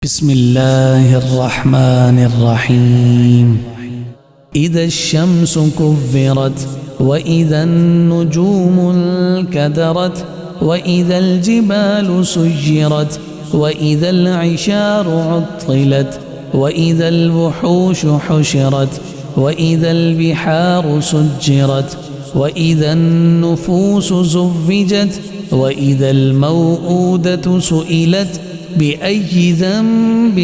بسم الله الرحمن الرحيم. إذا الشمس كفرت وإذا النجوم انكدرت وإذا الجبال سجرت وإذا العشار عطلت وإذا الوحوش حشرت وإذا البحار سجرت وإذا النفوس زوجت وإذا الموءودة سئلت بأي ذنب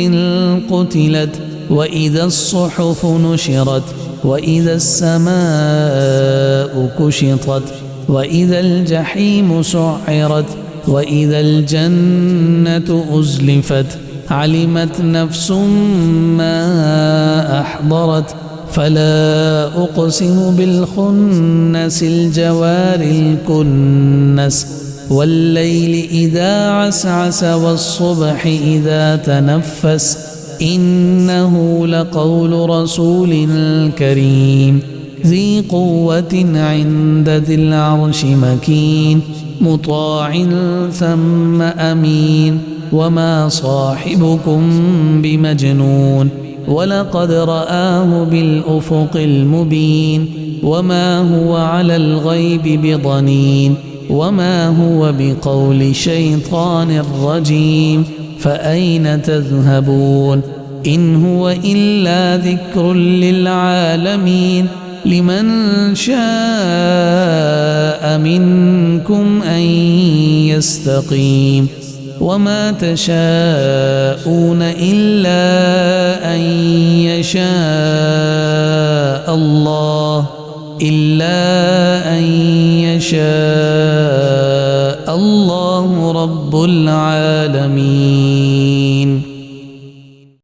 قتلت وإذا الصحف نشرت وإذا السماء كشطت وإذا الجحيم سعرت وإذا الجنة أزلفت علمت نفس ما أحضرت فلا أقسم بالخنس الجوار الكنس والليل إذا عسعس والصبح إذا تنفس إنه لقول رسول كريم ذي قوة عند ذي العرش مكين مطاع ثم أمين وما صاحبكم بمجنون ولقد رآه بالأفق المبين وما هو على الغيب بضنين وما هو بقول شيطان رجيم فأين تذهبون إن هو إلا ذكر للعالمين لمن شاء منكم أن يستقيم وما تشاءون إلا أن يشاء الله رب العالمين.